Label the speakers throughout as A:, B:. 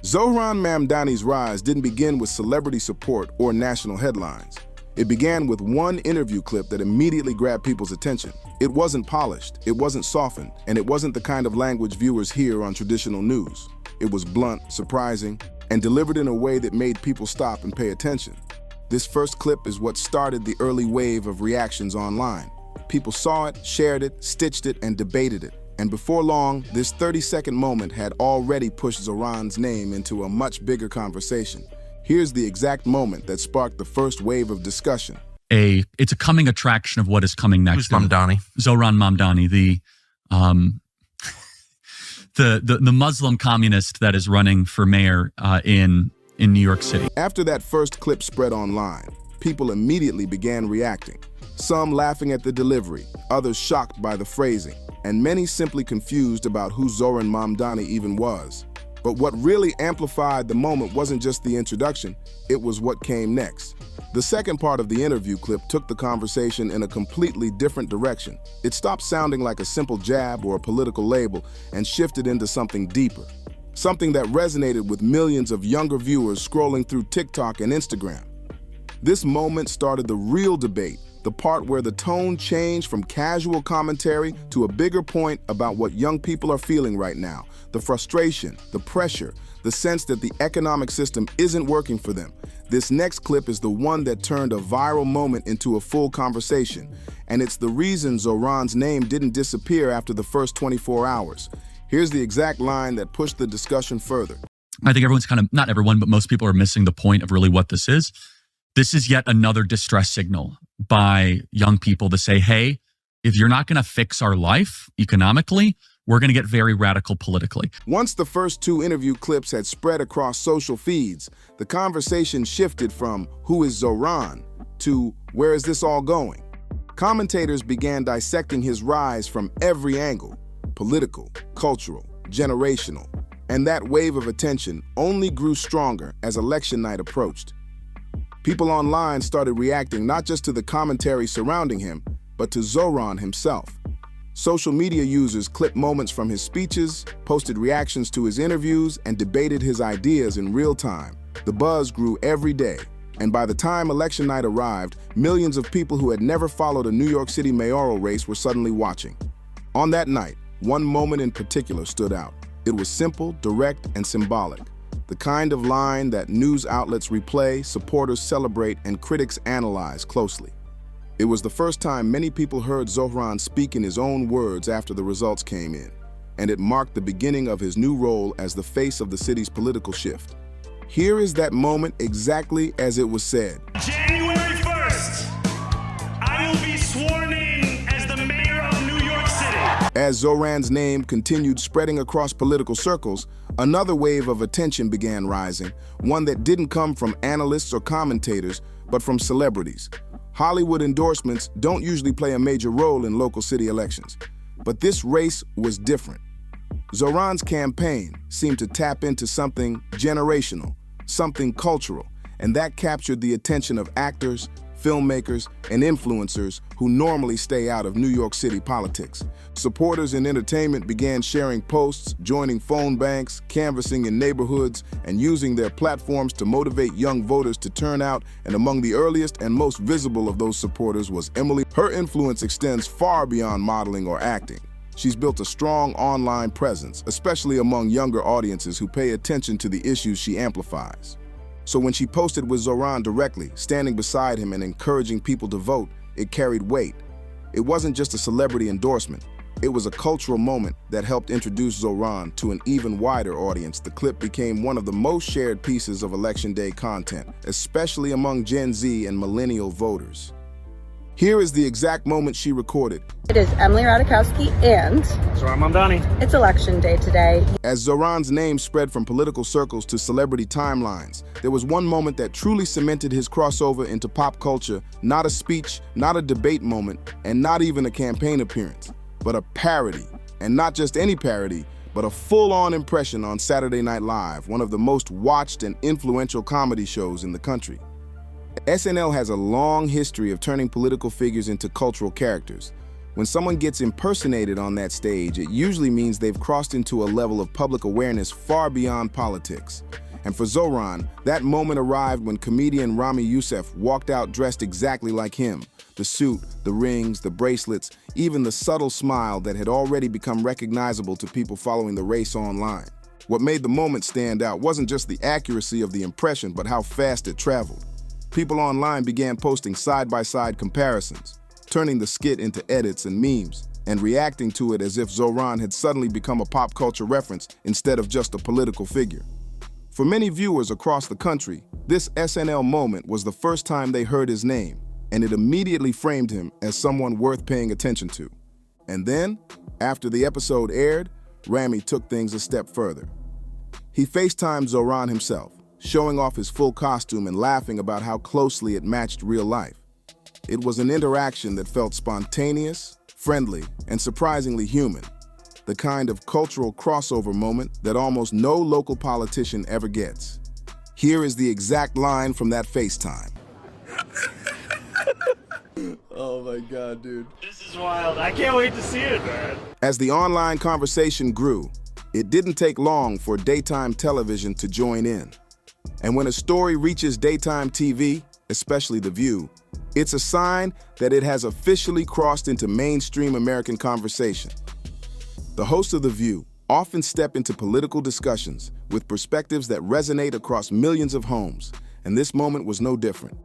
A: Zohran Mamdani's rise didn't begin with celebrity support or national headlines. It began with one interview clip that immediately grabbed people's attention. It wasn't polished, it wasn't softened, and it wasn't the kind of language viewers hear on traditional news. It was blunt, surprising, and delivered in a way that made people stop and pay attention. This first clip is what started the early wave of reactions online. People saw it, shared it, stitched it, and debated it. And before long, this 30-second moment had already pushed Zohran's name into a much bigger conversation. Here's the exact moment that sparked the first wave of discussion.
B: It's a coming attraction of what is coming next.
C: Who's Mamdani?
B: Zohran Mamdani, the Muslim communist that is running for mayor in New York City.
A: After that first clip spread online, people immediately began reacting. Some laughing at the delivery, others shocked by the phrasing, and many simply confused about who Zohran Mamdani even was. But what really amplified the moment wasn't just the introduction, it was what came next. The second part of the interview clip took the conversation in a completely different direction. It stopped sounding like a simple jab or a political label and shifted into something deeper. Something that resonated with millions of younger viewers scrolling through TikTok and Instagram. This moment started the real debate, the part where the tone changed from casual commentary to a bigger point about what young people are feeling right now. The frustration, the pressure, the sense that the economic system isn't working for them. This next clip is the one that turned a viral moment into a full conversation. And it's the reason Zohran's name didn't disappear after the first 24 hours. Here's the exact line that pushed the discussion further.
B: I think everyone's not everyone, but most people are missing the point of really what this is. This is yet another distress signal by young people to say, hey, if you're not going to fix our life economically, we're going to get very radical politically.
A: Once the first two interview clips had spread across social feeds, the conversation shifted from who is Zohran to where is this all going? Commentators began dissecting his rise from every angle, political, cultural, generational, and that wave of attention only grew stronger as election night approached. People online started reacting not just to the commentary surrounding him, but to Zohran himself. Social media users clipped moments from his speeches, posted reactions to his interviews, and debated his ideas in real time. The buzz grew every day, and by the time election night arrived, millions of people who had never followed a New York City mayoral race were suddenly watching. On that night, one moment in particular stood out. It was simple, direct, and symbolic. The kind of line that news outlets replay, supporters celebrate, and critics analyze closely. It was the first time many people heard Zohran speak in his own words after the results came in, and it marked the beginning of his new role as the face of the city's political shift. Here is that moment exactly as it was said.
D: January 1st, I will be sworn in as the mayor of New York City.
A: As Zohran's name continued spreading across political circles, another wave of attention began rising, one that didn't come from analysts or commentators, but from celebrities. Hollywood endorsements don't usually play a major role in local city elections, but this race was different. Zohran's campaign seemed to tap into something generational, something cultural, and that captured the attention of actors, filmmakers, and influencers who normally stay out of New York City politics. Supporters in entertainment began sharing posts, joining phone banks, canvassing in neighborhoods, and using their platforms to motivate young voters to turn out, and among the earliest and most visible of those supporters was Emily. Her influence extends far beyond modeling or acting. She's built a strong online presence, especially among younger audiences who pay attention to the issues she amplifies. So when she posted with Zohran directly, standing beside him and encouraging people to vote, it carried weight. It wasn't just a celebrity endorsement. It was a cultural moment that helped introduce Zohran to an even wider audience. The clip became one of the most shared pieces of Election Day content, especially among Gen Z and millennial voters. Here is the exact moment she recorded.
E: It is Emily Radikowski and
D: Zohran Mamdani.
E: it's election day today.
A: As Zohran's name spread from political circles to celebrity timelines, there was one moment that truly cemented his crossover into pop culture, not a speech, not a debate moment, and not even a campaign appearance, but a parody. And not just any parody, but a full-on impression on Saturday Night Live, one of the most watched and influential comedy shows in the country. SNL has a long history of turning political figures into cultural characters. When someone gets impersonated on that stage, it usually means they've crossed into a level of public awareness far beyond politics. And for Zohran, that moment arrived when comedian Ramy Youssef walked out dressed exactly like him. The suit, the rings, the bracelets, even the subtle smile that had already become recognizable to people following the race online. What made the moment stand out wasn't just the accuracy of the impression, but how fast it traveled. People online began posting side-by-side comparisons, turning the skit into edits and memes, and reacting to it as if Zohran had suddenly become a pop culture reference instead of just a political figure. For many viewers across the country, this SNL moment was the first time they heard his name, and it immediately framed him as someone worth paying attention to. And then, after the episode aired, Ramy took things a step further. He FaceTimed Zohran himself, showing off his full costume and laughing about how closely it matched real life. It was an interaction that felt spontaneous, friendly, and surprisingly human, the kind of cultural crossover moment that almost no local politician ever gets. Here is the exact line from that FaceTime.
C: Oh my God, dude.
D: This is wild. I can't wait to see it, man.
A: As the online conversation grew, it didn't take long for daytime television to join in. And when a story reaches daytime TV, especially The View, it's a sign that it has officially crossed into mainstream American conversation. The hosts of The View often step into political discussions with perspectives that resonate across millions of homes, and this moment was no different.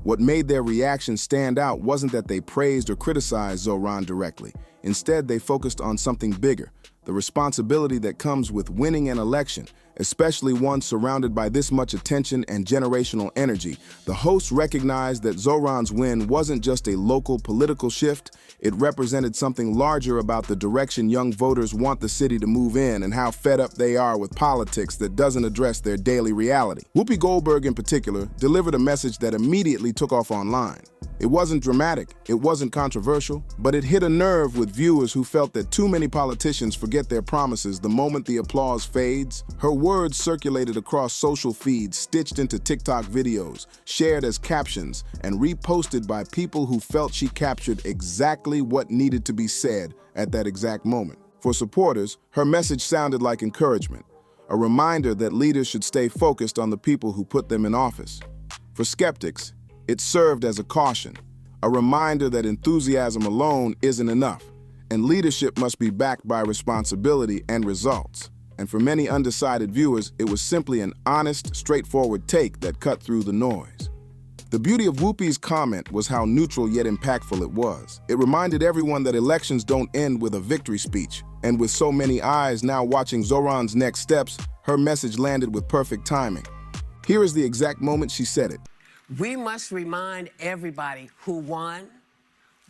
A: What made their reaction stand out wasn't that they praised or criticized Zohran directly. Instead, they focused on something bigger, the responsibility that comes with winning an election, especially one surrounded by this much attention and generational energy. The hosts recognized that Zohran's win wasn't just a local political shift, it represented something larger about the direction young voters want the city to move in and how fed up they are with politics that doesn't address their daily reality. Whoopi Goldberg, in particular, delivered a message that immediately took off online. It wasn't dramatic, it wasn't controversial, but it hit a nerve with viewers who felt that too many politicians forget their promises the moment the applause fades. Her words circulated across social feeds, stitched into TikTok videos, shared as captions, and reposted by people who felt she captured exactly what needed to be said at that exact moment. For supporters, her message sounded like encouragement, a reminder that leaders should stay focused on the people who put them in office. For skeptics, it served as a caution, a reminder that enthusiasm alone isn't enough, and leadership must be backed by responsibility and results. And for many undecided viewers, it was simply an honest, straightforward take that cut through the noise. The beauty of Whoopi's comment was how neutral yet impactful it was. It reminded everyone that elections don't end with a victory speech, and with so many eyes now watching Zohran's next steps, her message landed with perfect timing. Here is the exact moment she said it.
F: We must remind everybody who won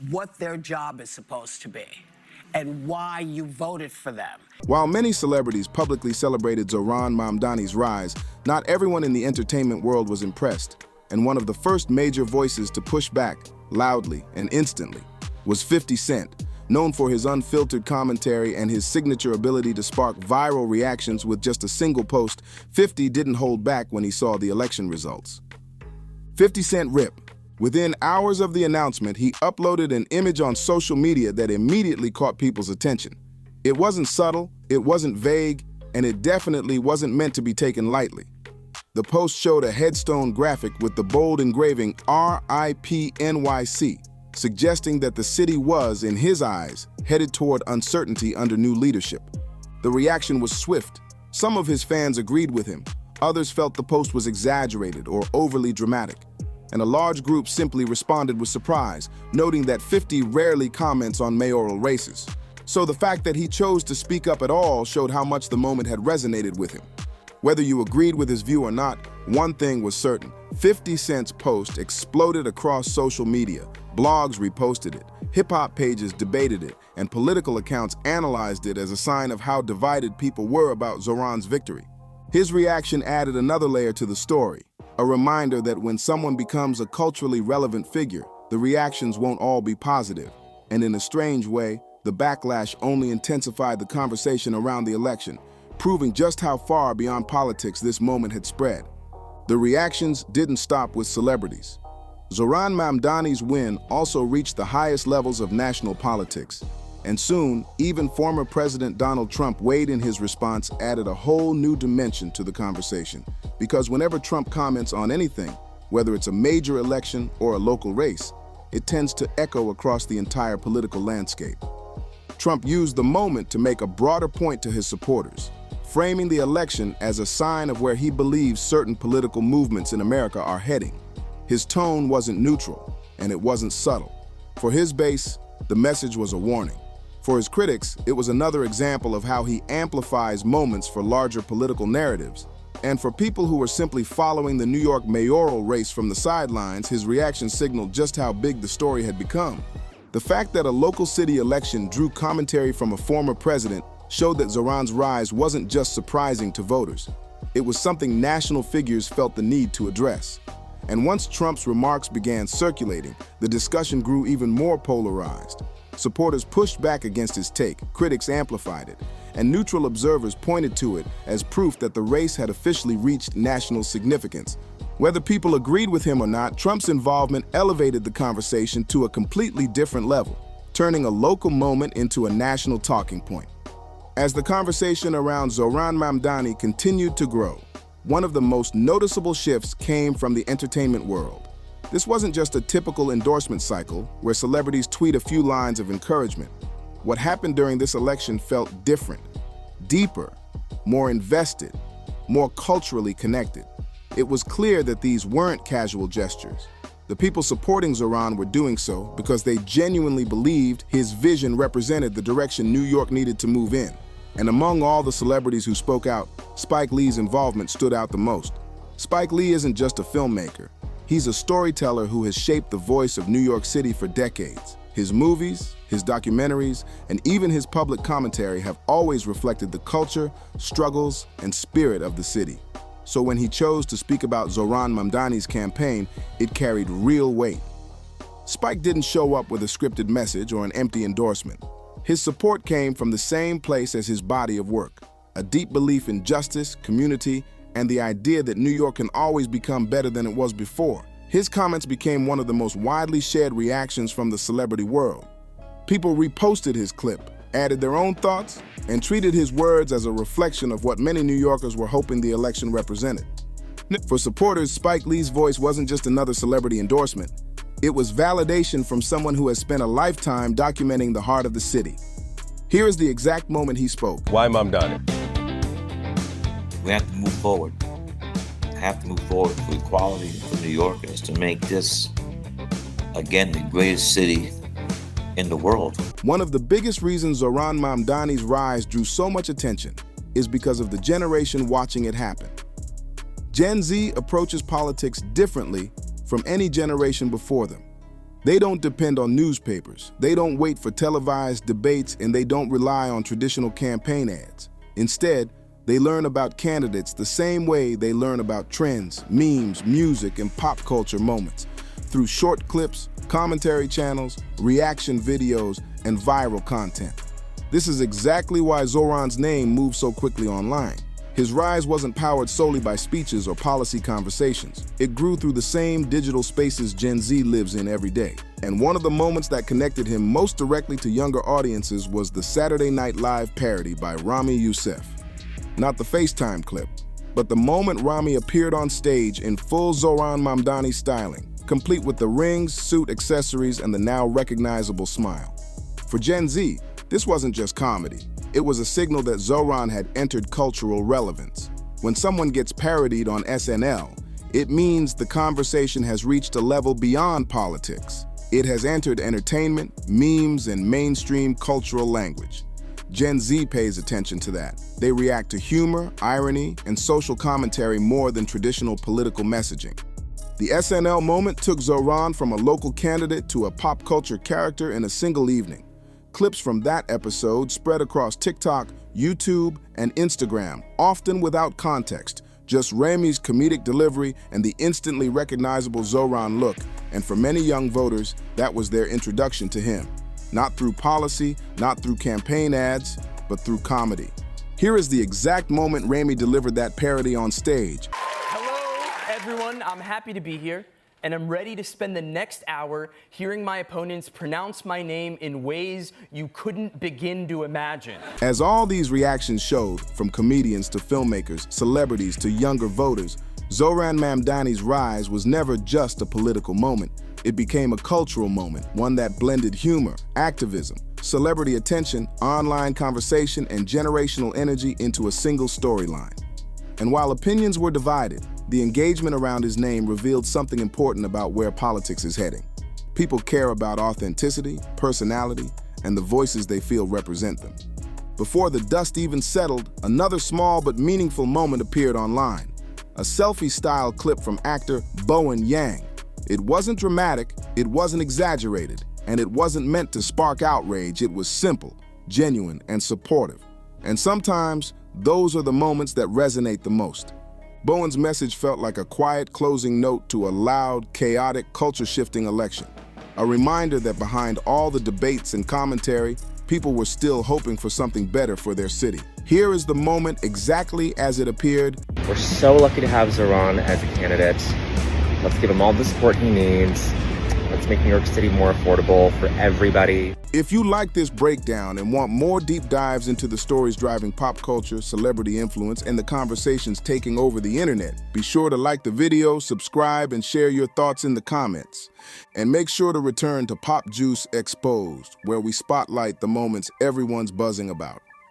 F: what their job is supposed to be and why you voted for them.
A: While many celebrities publicly celebrated Zohran Mamdani's rise, not everyone in the entertainment world was impressed, and one of the first major voices to push back, loudly and instantly, was 50 Cent, known for his unfiltered commentary and his signature ability to spark viral reactions with just a single post. 50 didn't hold back when he saw the election results. 50 Cent rip. Within hours of the announcement, he uploaded an image on social media that immediately caught people's attention. It wasn't subtle, it wasn't vague, and it definitely wasn't meant to be taken lightly. The post showed a headstone graphic with the bold engraving RIP NYC, suggesting that the city was, in his eyes, headed toward uncertainty under new leadership. The reaction was swift. Some of his fans agreed with him. Others felt the post was exaggerated or overly dramatic, and a large group simply responded with surprise, noting that 50 rarely comments on mayoral races. So the fact that he chose to speak up at all showed how much the moment had resonated with him. Whether you agreed with his view or not, one thing was certain. 50 Cent's post exploded across social media. Blogs reposted it, hip-hop pages debated it, and political accounts analyzed it as a sign of how divided people were about Zohran's victory. His reaction added another layer to the story, a reminder that when someone becomes a culturally relevant figure, the reactions won't all be positive. And in a strange way, the backlash only intensified the conversation around the election, proving just how far beyond politics this moment had spread. The reactions didn't stop with celebrities. Zohran Mamdani's win also reached the highest levels of national politics, and soon, even former President Donald Trump weighed in. His response added a whole new dimension to the conversation, because whenever Trump comments on anything, whether it's a major election or a local race, it tends to echo across the entire political landscape. Trump used the moment to make a broader point to his supporters, framing the election as a sign of where he believes certain political movements in America are heading. His tone wasn't neutral, and it wasn't subtle. For his base, the message was a warning. For his critics, it was another example of how he amplifies moments for larger political narratives. And for people who were simply following the New York mayoral race from the sidelines, his reaction signaled just how big the story had become. The fact that a local city election drew commentary from a former president showed that Zohran's rise wasn't just surprising to voters. It was something national figures felt the need to address. And once Trump's remarks began circulating, the discussion grew even more polarized. Supporters pushed back against his take, critics amplified it, and neutral observers pointed to it as proof that the race had officially reached national significance. Whether people agreed with him or not, Trump's involvement elevated the conversation to a completely different level, turning a local moment into a national talking point. As the conversation around Zohran Mamdani continued to grow, one of the most noticeable shifts came from the entertainment world. This wasn't just a typical endorsement cycle where celebrities tweet a few lines of encouragement. What happened during this election felt different, deeper, more invested, more culturally connected. It was clear that these weren't casual gestures. The people supporting Zohran were doing so because they genuinely believed his vision represented the direction New York needed to move in. And among all the celebrities who spoke out, Spike Lee's involvement stood out the most. Spike Lee isn't just a filmmaker. He's a storyteller who has shaped the voice of New York City for decades. His movies, his documentaries, and even his public commentary have always reflected the culture, struggles, and spirit of the city. So when he chose to speak about Zohran Mamdani's campaign, it carried real weight. Spike didn't show up with a scripted message or an empty endorsement. His support came from the same place as his body of work, a deep belief in justice, community, and the idea that New York can always become better than it was before. His comments became one of the most widely shared reactions from the celebrity world. People reposted his clip, added their own thoughts, and treated his words as a reflection of what many New Yorkers were hoping the election represented. For supporters, Spike Lee's voice wasn't just another celebrity endorsement. It was validation from someone who has spent a lifetime documenting the heart of the city. Here is the exact moment he spoke.
G: Why Mamdani?
H: We have to move forward. Have to move forward for equality for New Yorkers to make this, again, the greatest city in the world.
A: One of the biggest reasons Zohran Mamdani's rise drew so much attention is because of the generation watching it happen. Gen Z approaches politics differently from any generation before them. They don't depend on newspapers, they don't wait for televised debates, and they don't rely on traditional campaign ads. Instead, they learn about candidates the same way they learn about trends, memes, music, and pop culture moments, through short clips, commentary channels, reaction videos, and viral content. This is exactly why Zohran's name moved so quickly online. His rise wasn't powered solely by speeches or policy conversations. It grew through the same digital spaces Gen Z lives in every day. And one of the moments that connected him most directly to younger audiences was the Saturday Night Live parody by Rami Youssef. Not the FaceTime clip, but the moment Rami appeared on stage in full Zohran Mamdani styling, complete with the rings, suit, accessories, and the now recognizable smile. For Gen Z, this wasn't just comedy. It was a signal that Zohran had entered cultural relevance. When someone gets parodied on SNL, it means the conversation has reached a level beyond politics. It has entered entertainment, memes, and mainstream cultural language. Gen Z pays attention to that. They react to humor, irony, and social commentary more than traditional political messaging. The SNL moment took Zohran from a local candidate to a pop culture character in a single evening. Clips from that episode spread across TikTok, YouTube, and Instagram, often without context, just Rami's comedic delivery and the instantly recognizable Zohran look, and for many young voters, that was their introduction to him. Not through policy, not through campaign ads, but through comedy. Here is the exact moment Rami delivered that parody on stage.
I: Hello, everyone. I'm happy to be here.
G: and I'm ready to spend the next hour hearing my opponents pronounce my name in ways you couldn't begin to imagine.
A: As all these reactions showed, from comedians to filmmakers, celebrities to younger voters, Zohran Mamdani's rise was never just a political moment. It became a cultural moment, one that blended humor, activism, celebrity attention, online conversation, and generational energy into a single storyline. And while opinions were divided, the engagement around his name revealed something important about where politics is heading. People care about authenticity, personality, and the voices they feel represent them. Before the dust even settled, another small but meaningful moment appeared online. A selfie-style clip from actor Bowen Yang. It wasn't dramatic, it wasn't exaggerated, and it wasn't meant to spark outrage. It was simple, genuine, and supportive. And sometimes, those are the moments that resonate the most. Bowen's message felt like a quiet closing note to a loud, chaotic, culture-shifting election. A reminder that behind all the debates and commentary, people were still hoping for something better for their city. Here is the moment exactly as it appeared.
I: We're so lucky to have Zohran as a candidate. Let's give him all the support he needs. Let's make New York City more affordable for everybody.
A: If you like this breakdown and want more deep dives into the stories driving pop culture, celebrity influence, and the conversations taking over the internet, be sure to like the video, subscribe, and share your thoughts in the comments. And make sure to return to Pop Juice Exposed, where we spotlight the moments everyone's buzzing about.